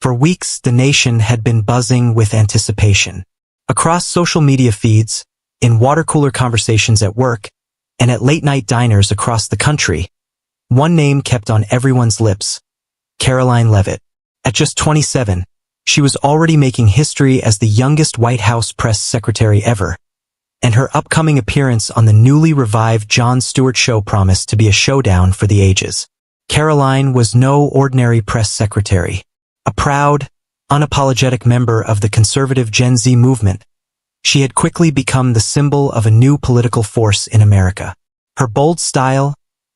For weeks, the nation had been buzzing with anticipation. Across social media feeds, in water-cooler conversations at work, and at late-night diners across the country, one name kept on everyone's lips: Karoline Leavitt. At just 27, she was already making history as the youngest White House press secretary ever, and her upcoming appearance on the newly revived Jon Stewart show promised to be a showdown for the ages. Karoline was no ordinary press secretary. A proud, unapologetic member of the conservative Gen Z movement, she had quickly become the symbol of a new political force in America. Her bold style,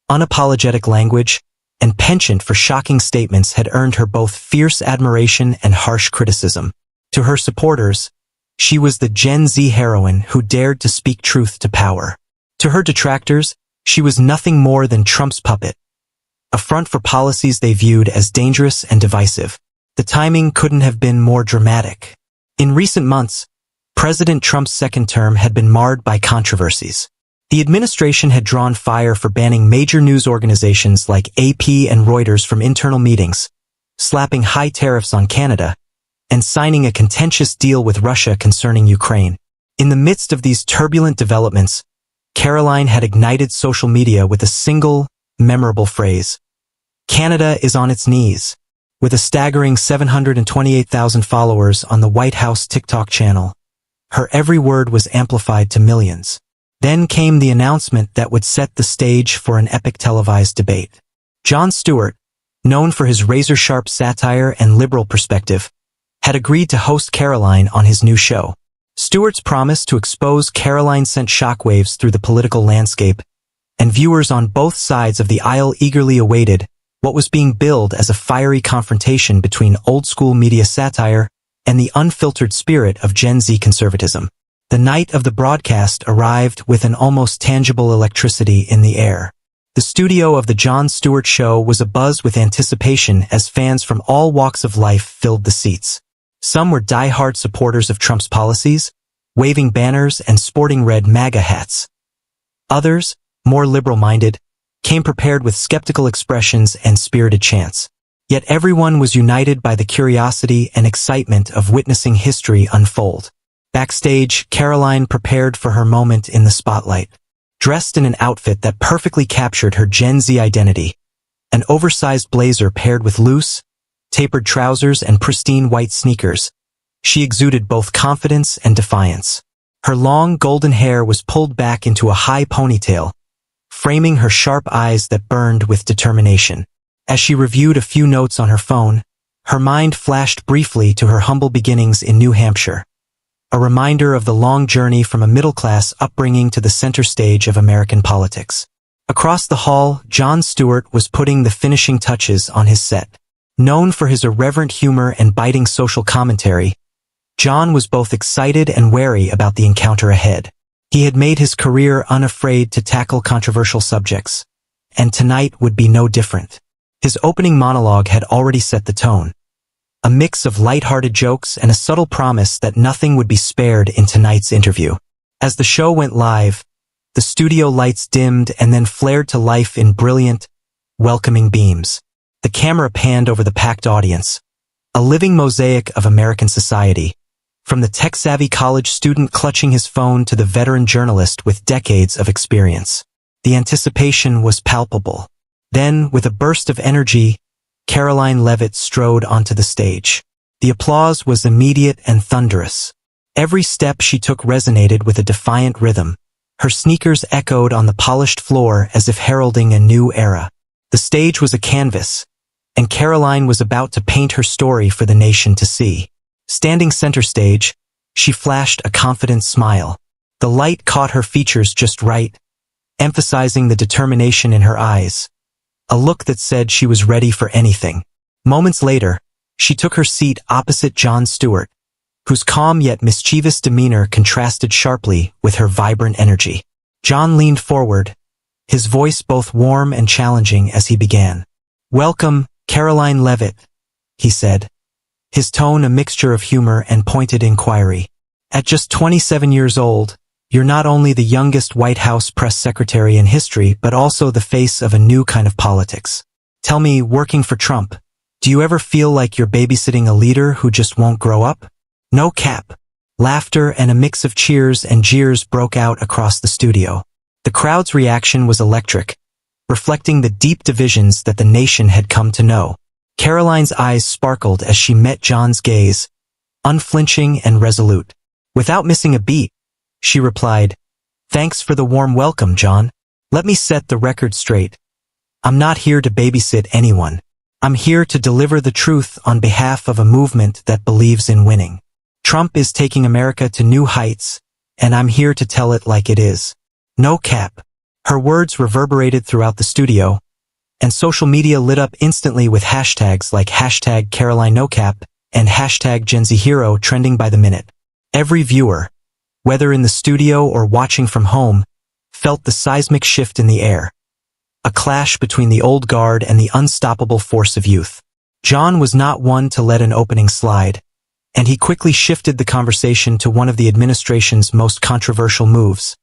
unapologetic language, and penchant for shocking statements had earned her both fierce admiration and harsh criticism. To her supporters, she was the Gen Z heroine who dared to speak truth to power. To her detractors, she was nothing more than Trump's puppet, a front for policies they viewed as dangerous and divisive. The timing couldn't have been more dramatic. In recent months, President Trump's second term had been marred by controversies. The administration had drawn fire for banning major news organizations like AP and Reuters from internal meetings, slapping high tariffs on Canada, and signing a contentious deal with Russia concerning Ukraine. In the midst of these turbulent developments, Karoline had ignited social media with a single, memorable phrase: "Canada is on its knees." With a staggering 728,000 followers on the White House TikTok channel, her every word was amplified to millions. Then came the announcement that would set the stage for an epic televised debate. Jon Stewart, known for his razor-sharp satire and liberal perspective, had agreed to host Karoline on his new show. Stewart's promise to expose Karoline sent shockwaves through the political landscape, and viewers on both sides of the aisle eagerly awaited what was being billed as a fiery confrontation between old-school media satire and the unfiltered spirit of Gen Z conservatism. The night of the broadcast arrived with an almost tangible electricity in the air. The studio of the Jon Stewart Show was abuzz with anticipation as fans from all walks of life filled the seats. Some were die-hard supporters of Trump's policies, waving banners and sporting red MAGA hats. Others, more liberal-minded, came prepared with skeptical expressions and spirited chants. Yet everyone was united by the curiosity and excitement of witnessing history unfold. Backstage, Karoline prepared for her moment in the spotlight. Dressed in an outfit that perfectly captured her Gen Z identity, an oversized blazer paired with loose, tapered trousers and pristine white sneakers, she exuded both confidence and defiance. Her long golden hair was pulled back into a high ponytail, framing her sharp eyes that burned with determination. As she reviewed a few notes on her phone, her mind flashed briefly to her humble beginnings in New Hampshire, a reminder of the long journey from a middle-class upbringing to the center stage of American politics. Across the hall, Jon Stewart was putting the finishing touches on his set. Known for his irreverent humor and biting social commentary, Jon was both excited and wary about the encounter ahead. He had made his career unafraid to tackle controversial subjects, and tonight would be no different. His opening monologue had already set the tone, a mix of light-hearted jokes and a subtle promise that nothing would be spared in tonight's interview. As the show went live, the studio lights dimmed and then flared to life in brilliant, welcoming beams. The camera panned over the packed audience, a living mosaic of American society, from the tech-savvy college student clutching his phone to the veteran journalist with decades of experience. The anticipation was palpable. Then, with a burst of energy, Karoline Leavitt strode onto the stage. The applause was immediate and thunderous. Every step she took resonated with a defiant rhythm. Her sneakers echoed on the polished floor as if heralding a new era. The stage was a canvas, and Karoline was about to paint her story for the nation to see. Standing center stage, she flashed a confident smile. The light caught her features just right, emphasizing the determination in her eyes, a look that said she was ready for anything. Moments later, she took her seat opposite Jon Stewart, whose calm yet mischievous demeanor contrasted sharply with her vibrant energy. Jon leaned forward, his voice both warm and challenging as he began. "Welcome, Karoline Leavitt," he said, his tone a mixture of humor and pointed inquiry. "At just 27 years old, you're not only the youngest White House press secretary in history, but also the face of a new kind of politics. Tell me, working for Trump, Do you ever feel like you're babysitting a leader who just won't grow up? No cap. Laughter and a mix of cheers and jeers broke out across the studio. The crowd's reaction was electric, reflecting the deep divisions that the nation had come to know. Karoline's eyes sparkled as she met John's gaze, unflinching and resolute. Without missing a beat, she replied, "Thanks for the warm welcome, John. Let me set the record straight. I'm not here to babysit anyone. I'm here to deliver the truth on behalf of a movement that believes in winning. Trump is taking America to new heights, and I'm here to tell it like it is." No cap. Her words reverberated throughout the studio, and social media lit up instantly with hashtags like #CarolineNoCap and #GenZHero trending by the minute. Every viewer, whether in the studio or watching from home, felt the seismic shift in the air. A clash between the old guard and the unstoppable force of youth. John was not one to let an opening slide, and he quickly shifted the conversation to one of the administration's most controversial moves: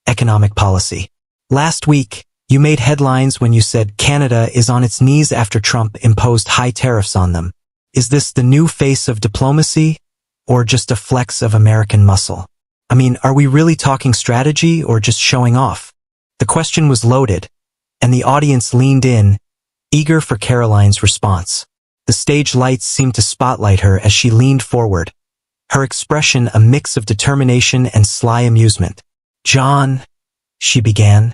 economic policy. Last week, you made headlines when you said Canada is on its knees after Trump imposed high tariffs on them. Is this the new face of diplomacy, or just a flex of American muscle? I mean, are we really talking strategy or just showing off? The question was loaded, and the audience leaned in, eager for Karoline's response. The stage lights seemed to spotlight her as she leaned forward, her expression a mix of determination and sly amusement. "John," she began,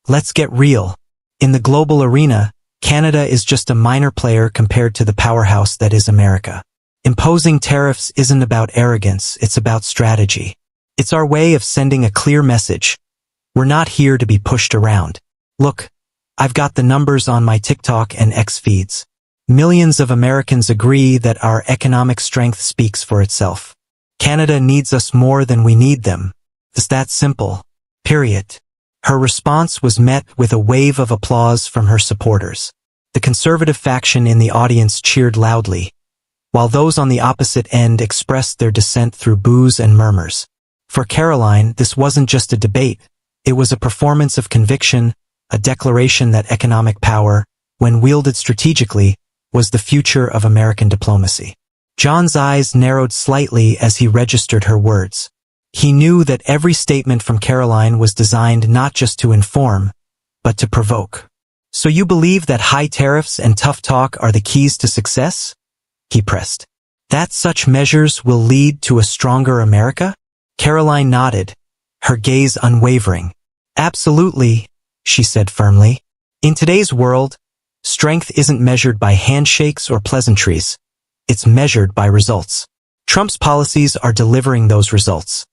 "let's get real. In the global arena, Canada is just a minor player compared to the powerhouse that is America. Imposing tariffs isn't about arrogance, it's about strategy. It's our way of sending a clear message. We're not here to be pushed around. Look, I've got the numbers on my TikTok and X feeds. Millions of Americans agree that our economic strength speaks for itself. Canada needs us more than we need them. It's that simple. Period." Her response was met with a wave of applause from her supporters. The conservative faction in the audience cheered loudly, while those on the opposite end expressed their dissent through boos and murmurs. For Karoline, this wasn't just a debate. It was a performance of conviction, a declaration that economic power, when wielded strategically, was the future of American diplomacy. John's eyes narrowed slightly as he registered her words. He knew that every statement from Karoline was designed not just to inform, but to provoke. "So you believe that high tariffs and tough talk are the keys to success?" he pressed. "That such measures will lead to a stronger America?" Karoline nodded, her gaze unwavering. "Absolutely," she said firmly. "In today's world, strength isn't measured by handshakes or pleasantries. It's measured by results. Trump's policies are delivering those results.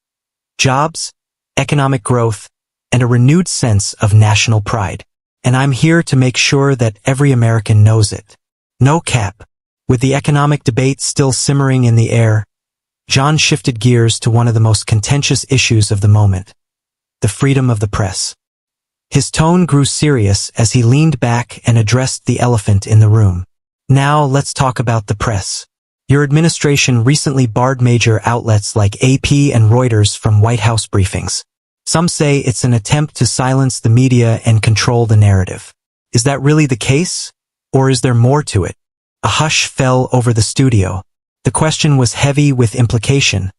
Jobs, economic growth, and a renewed sense of national pride. And I'm here to make sure that every American knows it." No cap. With the economic debate still simmering in the air, John shifted gears to one of the most contentious issues of the moment: the freedom of the press. His tone grew serious as he leaned back and addressed the elephant in the room. "Now let's talk about the press. Your administration recently barred major outlets like AP and Reuters from White House briefings. Some say it's an attempt to silence the media and control the narrative. Is that really the case? Or is there more to it?" A hush fell over the studio. The question was heavy with implication,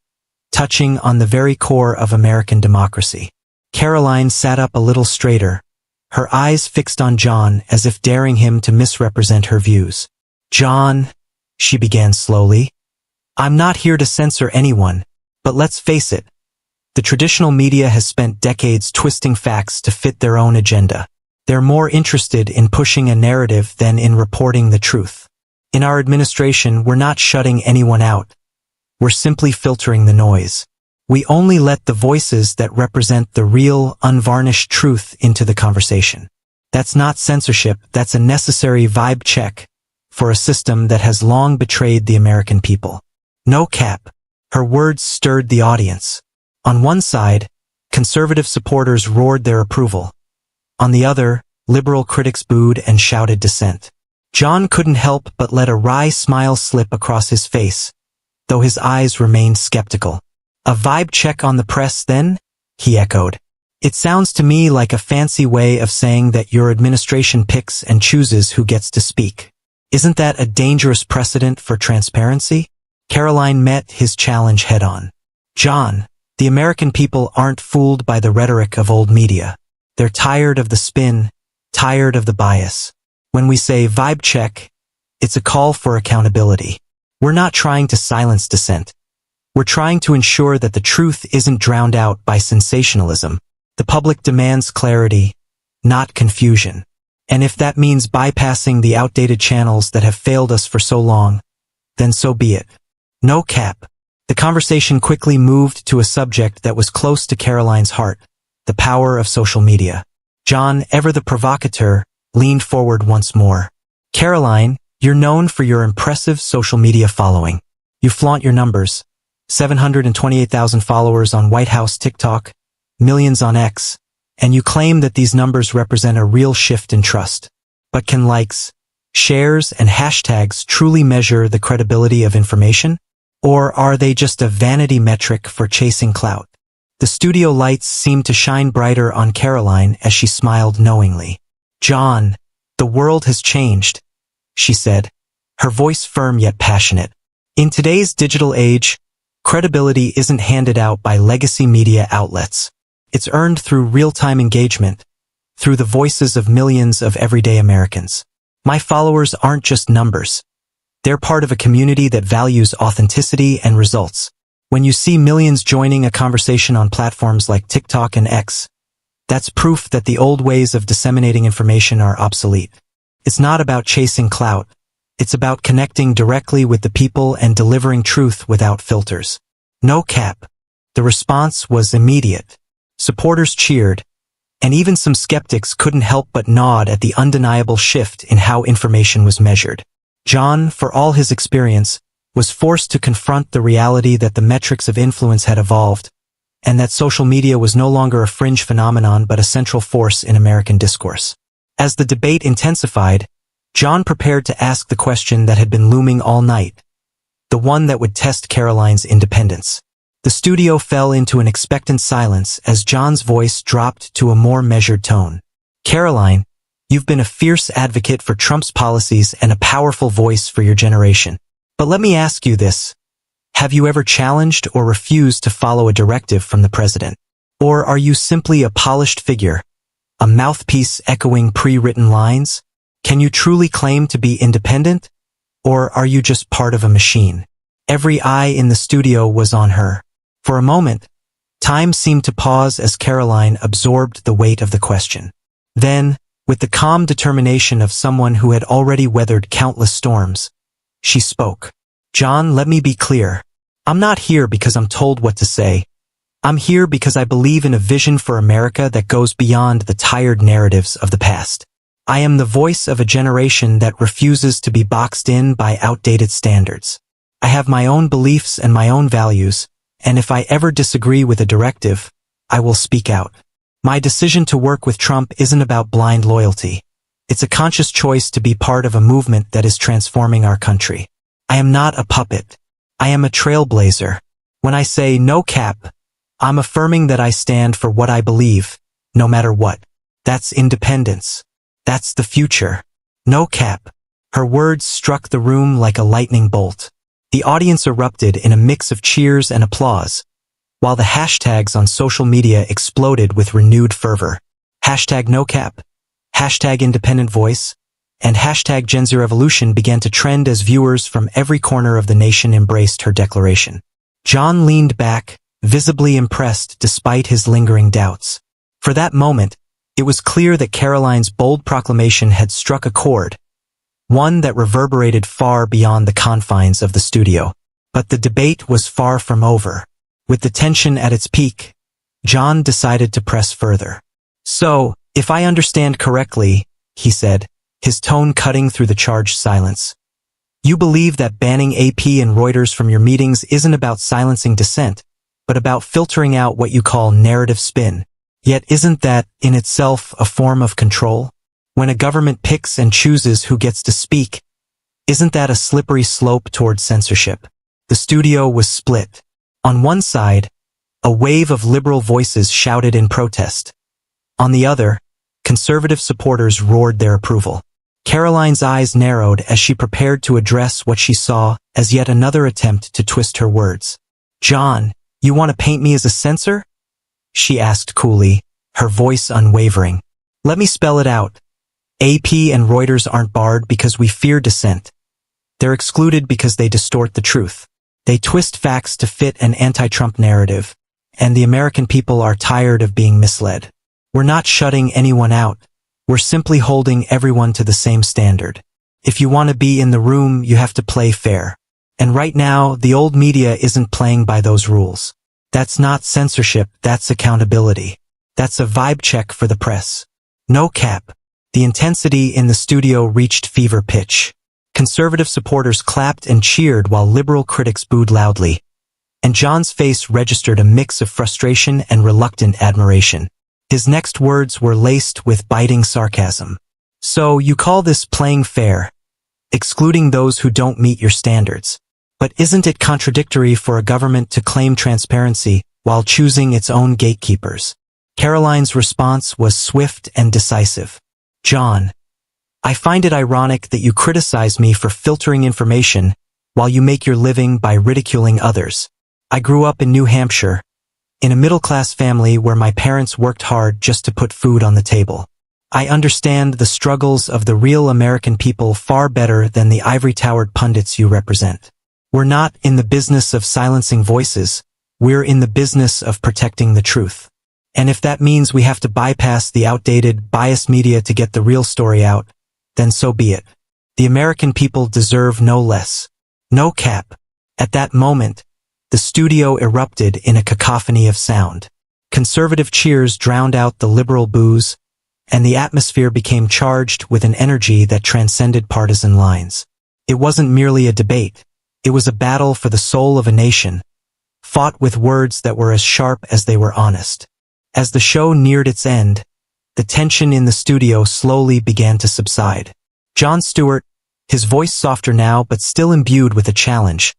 touching on the very core of American democracy. Karoline sat up a little straighter, her eyes fixed on John as if daring him to misrepresent her views. "John," she began slowly, "I'm not here to censor anyone, but let's face it. The traditional media has spent decades twisting facts to fit their own agenda. They're more interested in pushing a narrative than in reporting the truth. In our administration, we're not shutting anyone out. We're simply filtering the noise. We only let the voices that represent the real, unvarnished truth into the conversation. That's not censorship, that's a necessary vibe check for a system that has long betrayed the American people." No cap. Her words stirred the audience. On one side, conservative supporters roared their approval. On the other, liberal critics booed and shouted dissent. John couldn't help but let a wry smile slip across his face, though his eyes remained skeptical. "A vibe check on the press, then?" he echoed. "It sounds to me like a fancy way of saying that your administration picks and chooses who gets to speak." Isn't that a dangerous precedent for transparency? Karoline met his challenge head-on. John, the American people aren't fooled by the rhetoric of old media. They're tired of the spin, tired of the bias. When we say vibe check, it's a call for accountability. We're not trying to silence dissent. We're trying to ensure that the truth isn't drowned out by sensationalism. The public demands clarity, not confusion. And if that means bypassing the outdated channels that have failed us for so long, then so be it. No cap. The conversation quickly moved to a subject that was close to Karoline's heart, the power of social media. John, ever the provocateur, leaned forward once more. Karoline, you're known for your impressive social media following. You flaunt your numbers. 728,000 followers on White House TikTok, millions on X, and you claim that these numbers represent a real shift in trust. But can likes, shares, and hashtags truly measure the credibility of information? Or are they just a vanity metric for chasing clout? The studio lights seemed to shine brighter on Karoline as she smiled knowingly. John, the world has changed, she said, her voice firm yet passionate. In today's digital age, credibility isn't handed out by legacy media outlets. It's earned through real-time engagement, through the voices of millions of everyday Americans. My followers aren't just numbers. They're part of a community that values authenticity and results. When you see millions joining a conversation on platforms like TikTok and X, that's proof that the old ways of disseminating information are obsolete. It's not about chasing clout. It's about connecting directly with the people and delivering truth without filters. No cap. The response was immediate. Supporters cheered, and even some skeptics couldn't help but nod at the undeniable shift in how information was measured. John, for all his experience, was forced to confront the reality that the metrics of influence had evolved, and that social media was no longer a fringe phenomenon but a central force in American discourse. As the debate intensified, John prepared to ask the question that had been looming all night, the one that would test Karoline's independence. The studio fell into an expectant silence as John's voice dropped to a more measured tone. Karoline, you've been a fierce advocate for Trump's policies and a powerful voice for your generation. But let me ask you this. Have you ever challenged or refused to follow a directive from the president? Or are you simply a polished figure, a mouthpiece echoing pre-written lines? Can you truly claim to be independent? Or are you just part of a machine? Every eye in the studio was on her. For a moment, time seemed to pause as Karoline absorbed the weight of the question. Then, with the calm determination of someone who had already weathered countless storms, she spoke. John, let me be clear. I'm not here because I'm told what to say. I'm here because I believe in a vision for America that goes beyond the tired narratives of the past. I am the voice of a generation that refuses to be boxed in by outdated standards. I have my own beliefs and my own values, and if I ever disagree with a directive, I will speak out. My decision to work with Trump isn't about blind loyalty. It's a conscious choice to be part of a movement that is transforming our country. I am not a puppet. I am a trailblazer. When I say no cap, I'm affirming that I stand for what I believe, no matter what. That's independence. That's the future. No cap. Her words struck the room like a lightning bolt. The audience erupted in a mix of cheers and applause, while the hashtags on social media exploded with renewed fervor. Hashtag no cap, hashtag independent voice, and hashtag Gen Z Revolution began to trend as viewers from every corner of the nation embraced her declaration. John leaned back, visibly impressed despite his lingering doubts. For that moment, it was clear that Karoline's bold proclamation had struck a chord, one that reverberated far beyond the confines of the studio. But the debate was far from over. With the tension at its peak, John decided to press further. So, if I understand correctly, he said, his tone cutting through the charged silence, you believe that banning AP and Reuters from your meetings isn't about silencing dissent, but about filtering out what you call narrative spin. Yet isn't that, in itself, a form of control? When a government picks and chooses who gets to speak, isn't that a slippery slope toward censorship? The studio was split. On one side, a wave of liberal voices shouted in protest. On the other, conservative supporters roared their approval. Caroline's eyes narrowed as she prepared to address what she saw as yet another attempt to twist her words. "John, you want to paint me as a censor?" she asked coolly, her voice unwavering. "Let me spell it out. AP and Reuters aren't barred because we fear dissent. They're excluded because they distort the truth. They twist facts to fit an anti-Trump narrative, and the American people are tired of being misled. We're not shutting anyone out. We're simply holding everyone to the same standard. If you want to be in the room, you have to play fair. And right now, the old media isn't playing by those rules. That's not censorship, that's accountability. That's a vibe check for the press. No cap." The intensity in the studio reached fever pitch. Conservative supporters clapped and cheered while liberal critics booed loudly. And John's face registered a mix of frustration and reluctant admiration. His next words were laced with biting sarcasm. "So you call this playing fair, excluding those who don't meet your standards. But isn't it contradictory for a government to claim transparency while choosing its own gatekeepers?" Caroline's response was swift and decisive. "John, I find it ironic that you criticize me for filtering information while you make your living by ridiculing others. I grew up in New Hampshire, in a middle-class family where my parents worked hard just to put food on the table. I understand the struggles of the real American people far better than the ivory-towered pundits you represent. We're not in the business of silencing voices, we're in the business of protecting the truth. And if that means we have to bypass the outdated, biased media to get the real story out, then so be it. The American people deserve no less." No cap. At that moment, the studio erupted in a cacophony of sound. Conservative cheers drowned out the liberal boos, and the atmosphere became charged with an energy that transcended partisan lines. It wasn't merely a debate. It was a battle for the soul of a nation, fought with words that were as sharp as they were honest. As the show neared its end, the tension in the studio slowly began to subside. Jon Stewart, his voice softer now but still imbued with a challenge,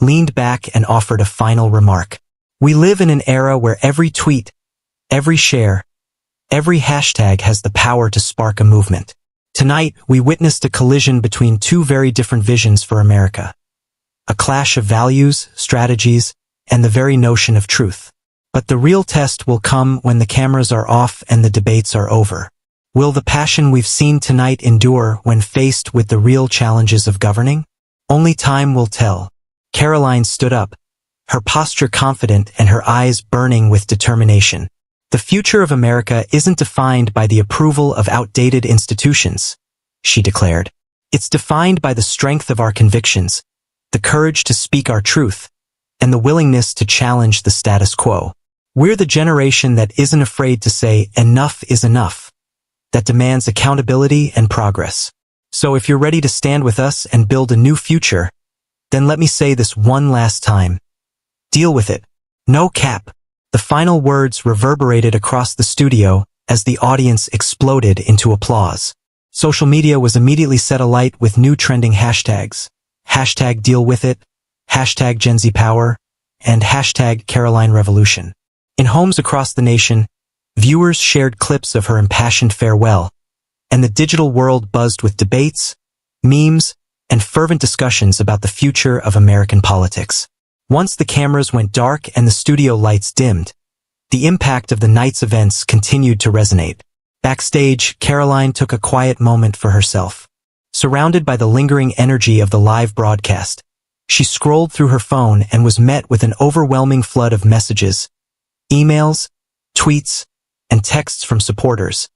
leaned back and offered a final remark. "We live in an era where every tweet, every share, every hashtag has the power to spark a movement. Tonight, we witnessed a collision between two very different visions for America. A clash of values, strategies, and the very notion of truth. But the real test will come when the cameras are off and the debates are over. Will the passion we've seen tonight endure when faced with the real challenges of governing? Only time will tell." Caroline stood up, her posture confident and her eyes burning with determination. "The future of America isn't defined by the approval of outdated institutions," she declared. "It's defined by the strength of our convictions, the courage to speak our truth, and the willingness to challenge the status quo. We're the generation that isn't afraid to say enough is enough, that demands accountability and progress. So if you're ready to stand with us and build a new future, then let me say this one last time. Deal with it. No cap." The final words reverberated across the studio as the audience exploded into applause. Social media was immediately set alight with new trending hashtags. Hashtag Deal With It, hashtag Gen Z Power, and hashtag Caroline Revolution. In homes across the nation, viewers shared clips of her impassioned farewell, and the digital world buzzed with debates, memes, and fervent discussions about the future of American politics. Once the cameras went dark and the studio lights dimmed, the impact of the night's events continued to resonate. Backstage, Caroline took a quiet moment for herself. Surrounded by the lingering energy of the live broadcast, she scrolled through her phone and was met with an overwhelming flood of messages, emails, tweets, and texts from supporters,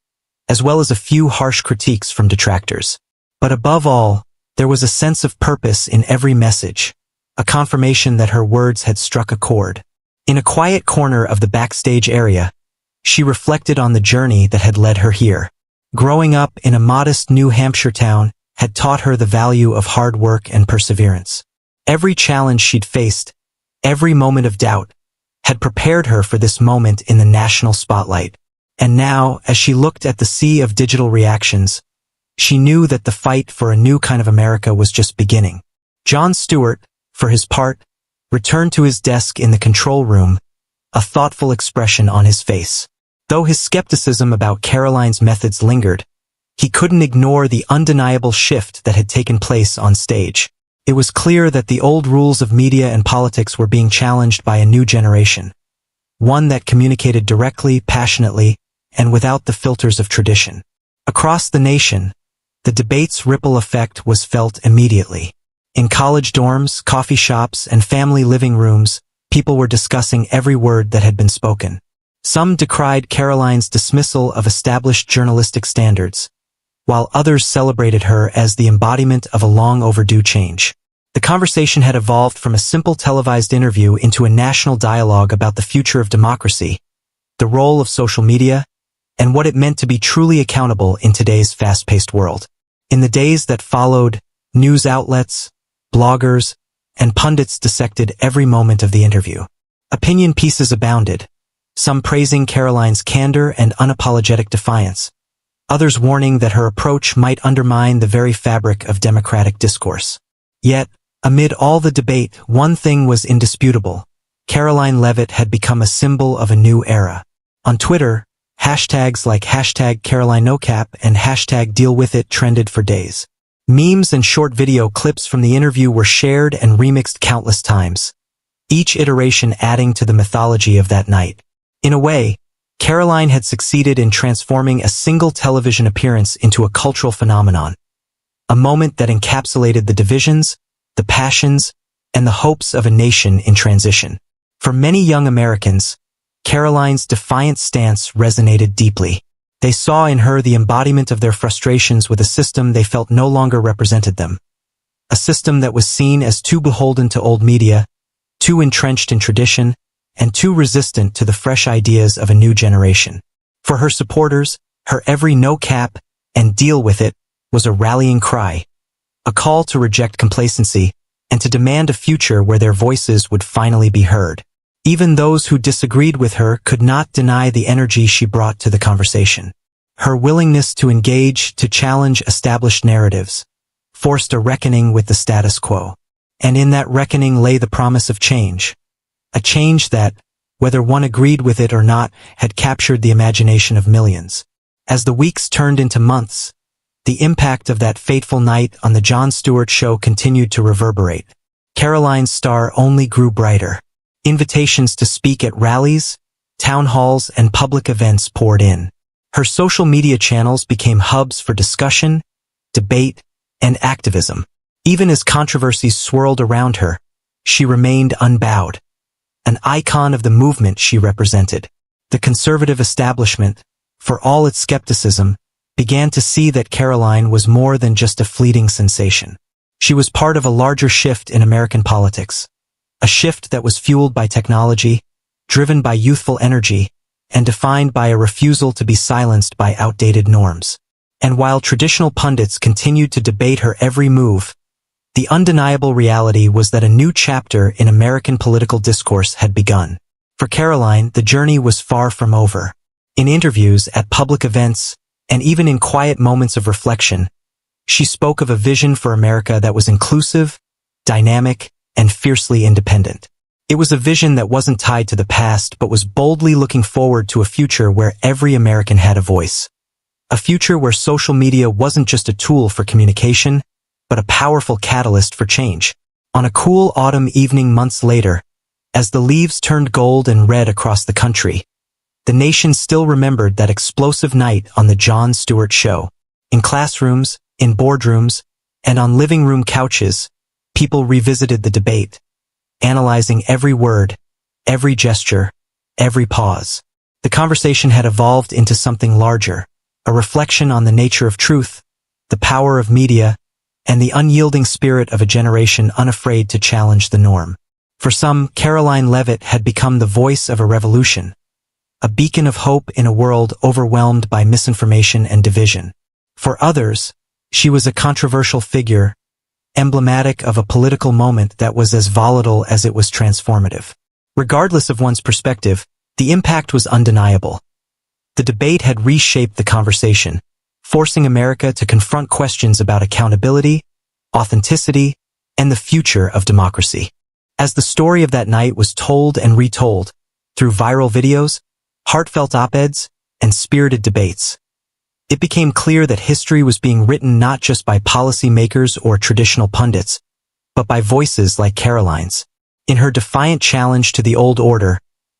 as well as a few harsh critiques from detractors. But above all, there was a sense of purpose in every message, a confirmation that her words had struck a chord. In a quiet corner of the backstage area, she reflected on the journey that had led her here. Growing up in a modest New Hampshire town had taught her the value of hard work and perseverance. Every challenge she'd faced, every moment of doubt, had prepared her for this moment in the national spotlight. And now, as she looked at the sea of digital reactions, she knew that the fight for a new kind of America was just beginning. Jon Stewart, for his part, returned to his desk in the control room, a thoughtful expression on his face. Though his skepticism about Caroline's methods lingered, he couldn't ignore the undeniable shift that had taken place on stage. It was clear that the old rules of media and politics were being challenged by a new generation, one that communicated directly, passionately, and without the filters of tradition. Across the nation, the debate's ripple effect was felt immediately. In college dorms, coffee shops, and family living rooms, people were discussing every word that had been spoken. Some decried Karoline's dismissal of established journalistic standards, while others celebrated her as the embodiment of a long-overdue change. The conversation had evolved from a simple televised interview into a national dialogue about the future of democracy, the role of social media, and what it meant to be truly accountable in today's fast-paced world. In the days that followed, news outlets, bloggers, and pundits dissected every moment of the interview. Opinion pieces abounded, some praising Karoline's candor and unapologetic defiance, others warning that her approach might undermine the very fabric of democratic discourse. Yet, amid all the debate, one thing was indisputable. Karoline Leavitt had become a symbol of a new era. On Twitter, hashtags like #CarolineNoCap and #DealWithIt trended for days. Memes and short video clips from the interview were shared and remixed countless times, each iteration adding to the mythology of that night. In a way, Karoline had succeeded in transforming a single television appearance into a cultural phenomenon, a moment that encapsulated the divisions, the passions, and the hopes of a nation in transition. For many young Americans, Karoline's defiant stance resonated deeply. They saw in her the embodiment of their frustrations with a system they felt no longer represented them. A system that was seen as too beholden to old media, too entrenched in tradition, and too resistant to the fresh ideas of a new generation. For her supporters, her every no cap and deal with it was a rallying cry, a call to reject complacency and to demand a future where their voices would finally be heard. Even those who disagreed with her could not deny the energy she brought to the conversation. Her willingness to engage, to challenge established narratives, forced a reckoning with the status quo. And in that reckoning lay the promise of change. A change that, whether one agreed with it or not, had captured the imagination of millions. As the weeks turned into months, the impact of that fateful night on the Jon Stewart show continued to reverberate. Karoline's star only grew brighter. Invitations to speak at rallies, town halls, and public events poured in. Her social media channels became hubs for discussion, debate, and activism. Even as controversies swirled around her, she remained unbowed, an icon of the movement she represented. The conservative establishment, for all its skepticism, began to see that Karoline was more than just a fleeting sensation. She was part of a larger shift in American politics. A shift that was fueled by technology, driven by youthful energy, and defined by a refusal to be silenced by outdated norms. And while traditional pundits continued to debate her every move, the undeniable reality was that a new chapter in American political discourse had begun. For Karoline, the journey was far from over. In interviews, at public events, and even in quiet moments of reflection, she spoke of a vision for America that was inclusive, dynamic, and fiercely independent. It was a vision that wasn't tied to the past but was boldly looking forward to a future where every American had a voice. A future where social media wasn't just a tool for communication, but a powerful catalyst for change. On a cool autumn evening months later, as the leaves turned gold and red across the country, the nation still remembered that explosive night on the Jon Stewart show. In classrooms, in boardrooms, and on living room couches, people revisited the debate, analyzing every word, every gesture, every pause. The conversation had evolved into something larger, a reflection on the nature of truth, the power of media, and the unyielding spirit of a generation unafraid to challenge the norm. For some, Karoline Leavitt had become the voice of a revolution, a beacon of hope in a world overwhelmed by misinformation and division. For others, she was a controversial figure, emblematic of a political moment that was as volatile as it was transformative. Regardless of one's perspective, the impact was undeniable. The debate had reshaped the conversation, forcing America to confront questions about accountability, authenticity, and the future of democracy. As the story of that night was told and retold, through viral videos, heartfelt op-eds, and spirited debates, It became clear that history was being written not just by policymakers or traditional pundits, but by voices like Karoline's. In her defiant challenge to the old order,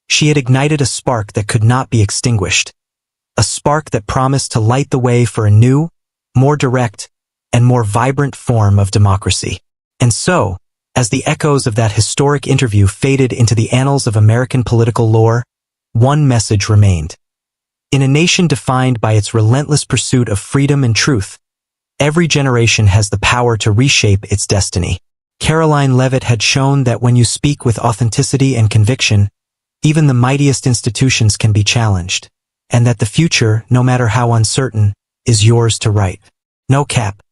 she had ignited a spark that could not be extinguished. A spark that promised to light the way for a new, more direct, and more vibrant form of democracy. And so, as the echoes of that historic interview faded into the annals of American political lore, one message remained. In a nation defined by its relentless pursuit of freedom and truth, every generation has the power to reshape its destiny. Karoline Leavitt had shown that when you speak with authenticity and conviction, even the mightiest institutions can be challenged, and that the future, no matter how uncertain, is yours to write. No cap.